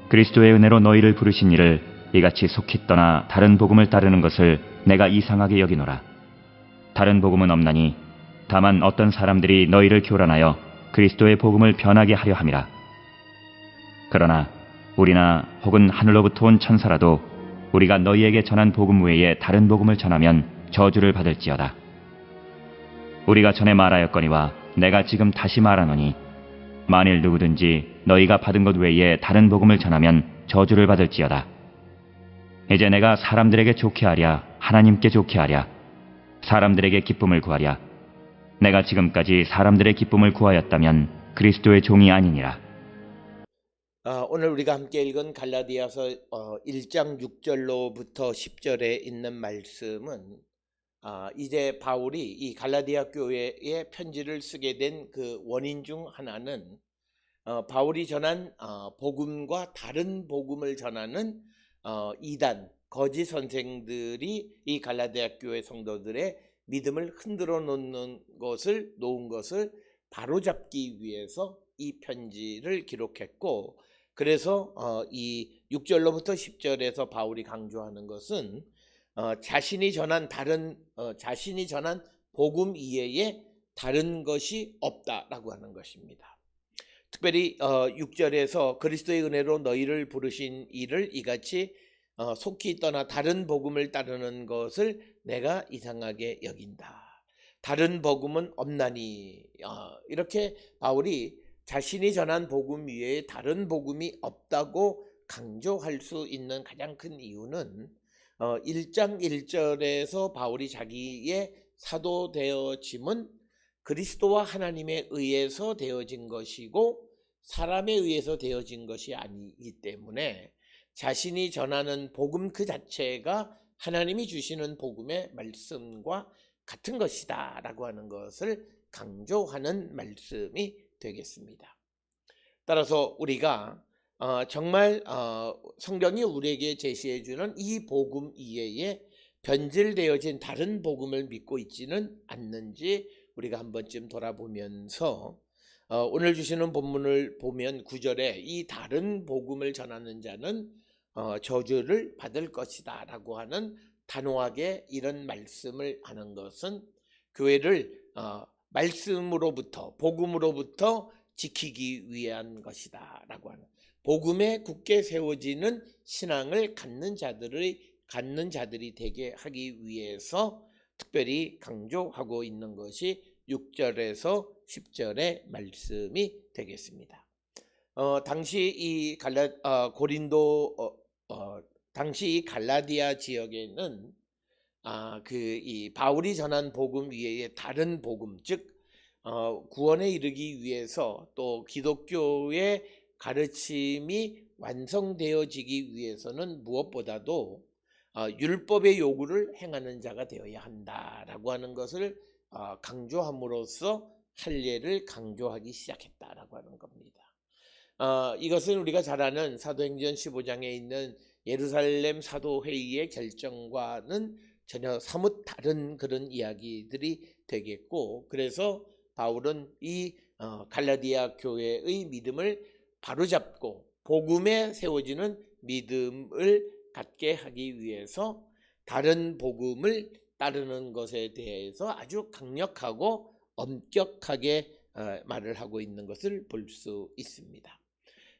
그리스도의 은혜로 너희를 부르신 이를 이같이 속히 떠나 다른 복음을 따르는 것을 내가 이상하게 여기노라. 다른 복음은 없나니 다만 어떤 사람들이 너희를 교란하여 그리스도의 복음을 변하게 하려 함이라. 그러나 우리나 혹은 하늘로부터 온 천사라도 우리가 너희에게 전한 복음 외에 다른 복음을 전하면 저주를 받을지어다. 우리가 전에 말하였거니와 내가 지금 다시 말하노니 만일 누구든지 너희가 받은 것 외에 다른 복음을 전하면 저주를 받을지어다. 이제 내가 사람들에게 좋게 하랴 하나님께 좋게 하랴 사람들에게 기쁨을 구하랴. 내가 지금까지 사람들의 기쁨을 구하였다면 그리스도의 종이 아니니라. 오늘 우리가 함께 읽은 갈라디아서 1장 6절로부터 10절에 있는 말씀은 이제 바울이 이 갈라디아 교회에 편지를 쓰게 된 그 원인 중 하나는 바울이 전한 복음과 다른 복음을 전하는 이단 거짓 선생들이 이 갈라디아 교회 성도들의 믿음을 흔들어 놓은 것을 바로잡기 위해서 이 편지를 기록했고, 그래서 이 6절로부터 10절에서 바울이 강조하는 것은 자신이 전한 복음 이외에 다른 것이 없다라고 하는 것입니다. 특별히 6절에서 그리스도의 은혜로 너희를 부르신 이를 이같이 속히 떠나 다른 복음을 따르는 것을 내가 이상하게 여긴다. 다른 복음은 없나니, 이렇게 바울이 자신이 전한 복음 외에 다른 복음이 없다고 강조할 수 있는 가장 큰 이유는 1장 1절에서 바울이 자기의 사도 되어짐은 그리스도와 하나님에 의해서 되어진 것이고 사람에 의해서 되어진 것이 아니기 때문에 자신이 전하는 복음 그 자체가 하나님이 주시는 복음의 말씀과 같은 것이다 라고 하는 것을 강조하는 말씀이 되겠습니다. 따라서 우리가 정말 성경이 우리에게 제시해주는 이 복음 이외에 변질되어진 다른 복음을 믿고 있지는 않는지 우리가 한 번쯤 돌아보면서 오늘 주시는 본문을 보면 9절에 이 다른 복음을 전하는 자는 저주를 받을 것이다 라고 하는 단호하게 이런 말씀을 하는 것은 교회를 말씀으로부터 복음으로부터 지키기 위한 것이다 라고 하는, 복음에 굳게 세워지는 신앙을 갖는 자들이 되게 하기 위해서 특별히 강조하고 있는 것이 6절에서 10절의 말씀이 되겠습니다. 당시 이 당시 이 갈라디아 지역에는 이 바울이 전한 복음 외에 다른 복음, 즉 구원에 이르기 위해서 또 기독교의 가르침이 완성되어지기 위해서는 무엇보다도 율법의 요구를 행하는 자가 되어야 한다라고 하는 것을 강조함으로써 할례를 강조하기 시작했다라고 하는 겁니다. 이것은 우리가 잘 아는 사도행전 15장에 있는 예루살렘 사도회의의 결정과는 전혀 사뭇 다른 그런 이야기들이 되겠고, 그래서 바울은 이 갈라디아 교회의 믿음을 바로잡고 복음에 세워지는 믿음을 갖게 하기 위해서 다른 복음을 따르는 것에 대해서 아주 강력하고 엄격하게 말을 하고 있는 것을 볼 수 있습니다.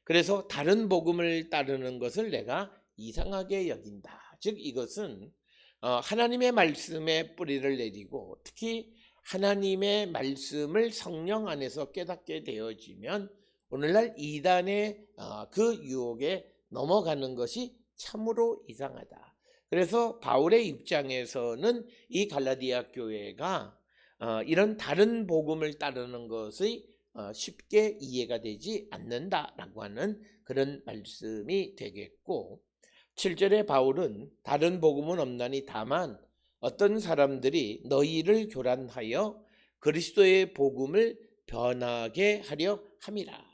그래서 다른 복음을 따르는 것을 내가 이상하게 여긴다. 즉 이것은 하나님의 말씀에 뿌리를 내리고 특히 하나님의 말씀을 성령 안에서 깨닫게 되어지면 오늘날 이단의 그 유혹에 넘어가는 것이 참으로 이상하다. 그래서 바울의 입장에서는 이 갈라디아 교회가 이런 다른 복음을 따르는 것이 쉽게 이해가 되지 않는다라고 하는 그런 말씀이 되겠고, 7절에 바울은 다른 복음은 없나니 다만 어떤 사람들이 너희를 교란하여 그리스도의 복음을 변하게 하려 함이라.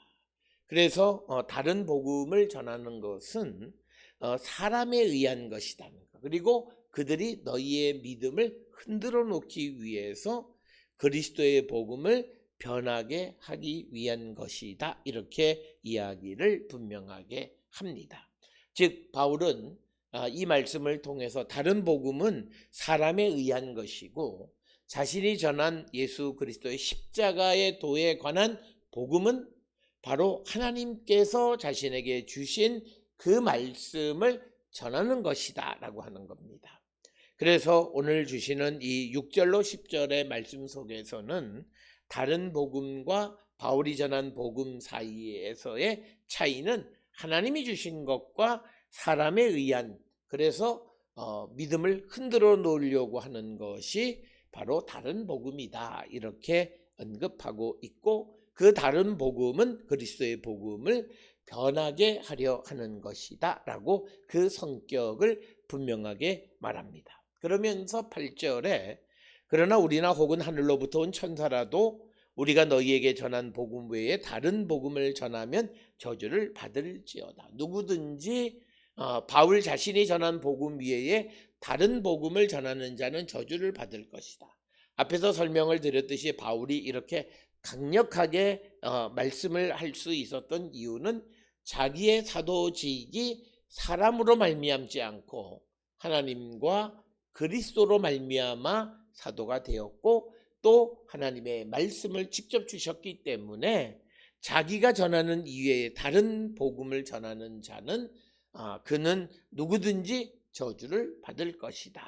그래서 다른 복음을 전하는 것은 사람에 의한 것이다. 그리고 그들이 너희의 믿음을 흔들어 놓기 위해서 그리스도의 복음을 변하게 하기 위한 것이다. 이렇게 이야기를 분명하게 합니다. 즉 바울은 이 말씀을 통해서 다른 복음은 사람에 의한 것이고 자신이 전한 예수 그리스도의 십자가의 도에 관한 복음은 바로 하나님께서 자신에게 주신 그 말씀을 전하는 것이다 라고 하는 겁니다. 그래서 오늘 주시는 이 6절로 10절의 말씀 속에서는 다른 복음과 바울이 전한 복음 사이에서의 차이는 하나님이 주신 것과 사람에 의한, 그래서 믿음을 흔들어 놓으려고 하는 것이 바로 다른 복음이다 이렇게 언급하고 있고, 그 다른 복음은 그리스도의 복음을 변하게 하려 하는 것이다 라고 그 성격을 분명하게 말합니다. 그러면서 8절에 그러나 우리나 혹은 하늘로부터 온 천사라도 우리가 너희에게 전한 복음 외에 다른 복음을 전하면 저주를 받을지어다. 누구든지 바울 자신이 전한 복음 외에 다른 복음을 전하는 자는 저주를 받을 것이다. 앞에서 설명을 드렸듯이 바울이 이렇게 강력하게 말씀을 할 수 있었던 이유는 자기의 사도직이 사람으로 말미암지 않고 하나님과 그리스도로 말미암아 사도가 되었고, 또 하나님의 말씀을 직접 주셨기 때문에 자기가 전하는 이외에 다른 복음을 전하는 자는 그는 누구든지 저주를 받을 것이다.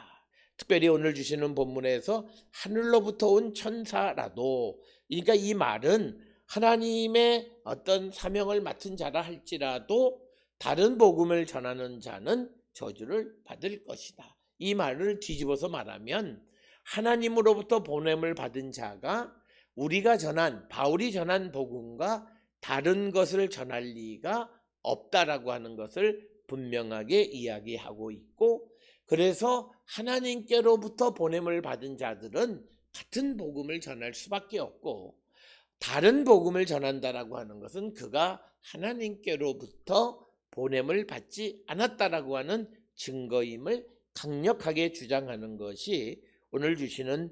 특별히 오늘 주시는 본문에서 하늘로부터 온 천사라도, 그러니까 이 말은 하나님의 어떤 사명을 맡은 자라 할지라도 다른 복음을 전하는 자는 저주를 받을 것이다. 이 말을 뒤집어서 말하면 하나님으로부터 보냄을 받은 자가 우리가 전한, 바울이 전한 복음과 다른 것을 전할 리가 없다라고 하는 것을 분명하게 이야기하고 있고, 그래서 하나님께로부터 보냄을 받은 자들은 같은 복음을 전할 수밖에 없고, 다른 복음을 전한다라고 하는 것은 그가 하나님께로부터 보냄을 받지 않았다라고 하는 증거임을 강력하게 주장하는 것이 오늘 주시는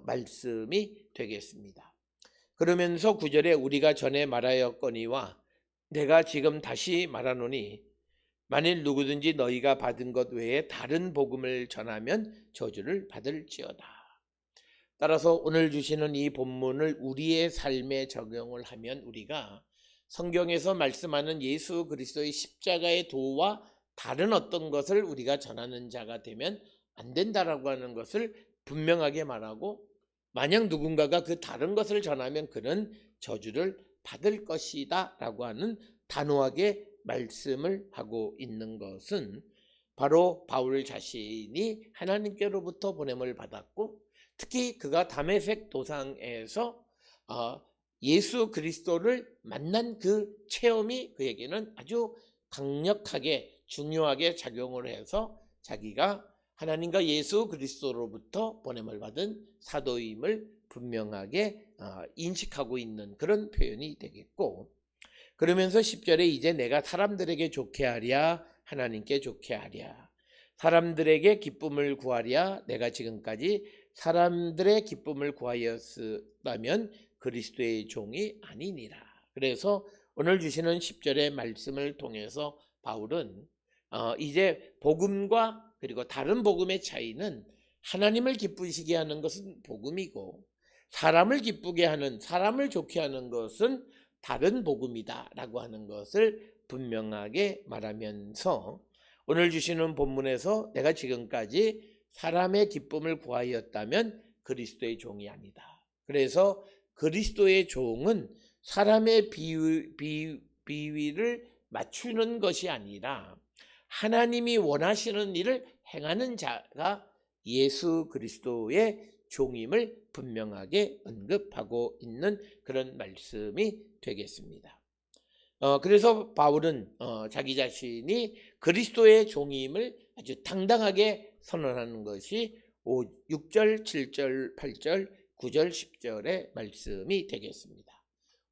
말씀이 되겠습니다. 그러면서 9절에 우리가 전에 말하였거니와 내가 지금 다시 말하노니 만일 누구든지 너희가 받은 것 외에 다른 복음을 전하면 저주를 받을지어다. 따라서 오늘 주시는 이 본문을 우리의 삶에 적용을 하면 우리가 성경에서 말씀하는 예수 그리스도의 십자가의 도와 다른 어떤 것을 우리가 전하는 자가 되면 안 된다라고 하는 것을 분명하게 말하고, 만약 누군가가 그 다른 것을 전하면 그는 저주를 받을 것이다 라고 하는 단호하게 말씀을 하고 있는 것은 바로 바울 자신이 하나님께로부터 보냄을 받았고, 특히 그가 다메섹 도상에서 예수 그리스도를 만난 그 체험이 그에게는 아주 강력하게 중요하게 작용을 해서 자기가 하나님과 예수 그리스도로부터 보냄을 받은 사도임을 분명하게 인식하고 있는 그런 표현이 되겠고, 그러면서 10절에 이제 내가 사람들에게 좋게 하랴 하나님께 좋게 하랴, 사람들에게 기쁨을 구하랴 내가 지금까지 사람들의 기쁨을 구하였다면 그리스도의 종이 아니니라. 그래서 오늘 주시는 10절의 말씀을 통해서 바울은 이제 복음과 그리고 다른 복음의 차이는 하나님을 기쁘시게 하는 것은 복음이고 사람을 기쁘게 하는, 사람을 좋게 하는 것은 다른 복음이다 라고 하는 것을 분명하게 말하면서 오늘 주시는 본문에서 내가 지금까지 사람의 기쁨을 구하였다면 그리스도의 종이 아니다. 그래서 그리스도의 종은 사람의 비위를 맞추는 것이 아니라 하나님이 원하시는 일을 행하는 자가 예수 그리스도의 종임을 분명하게 언급하고 있는 그런 말씀이 되겠습니다. 그래서 바울은 자기 자신이 그리스도의 종임을 아주 당당하게 선언하는 것이 6절, 7절, 8절, 9절, 10절의 말씀이 되겠습니다.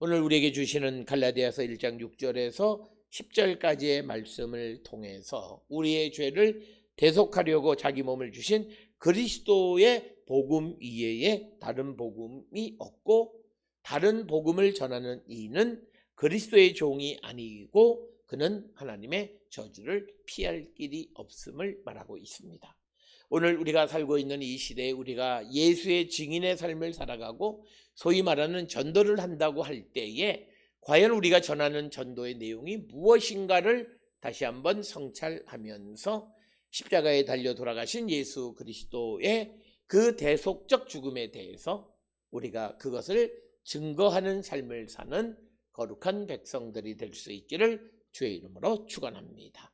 오늘 우리에게 주시는 갈라디아서 1장 6절에서 10절까지의 말씀을 통해서 우리의 죄를 대속하려고 자기 몸을 주신 그리스도의 복음 이외에 다른 복음이 없고, 다른 복음을 전하는 이는 그리스도의 종이 아니고 그는 하나님의 저주를 피할 길이 없음을 말하고 있습니다. 오늘 우리가 살고 있는 이 시대에 우리가 예수의 증인의 삶을 살아가고 소위 말하는 전도를 한다고 할 때에 과연 우리가 전하는 전도의 내용이 무엇인가를 다시 한번 성찰하면서 십자가에 달려 돌아가신 예수 그리스도의 그 대속적 죽음에 대해서 우리가 그것을 증거하는 삶을 사는 거룩한 백성들이 될 수 있기를 주의 이름으로 축원합니다.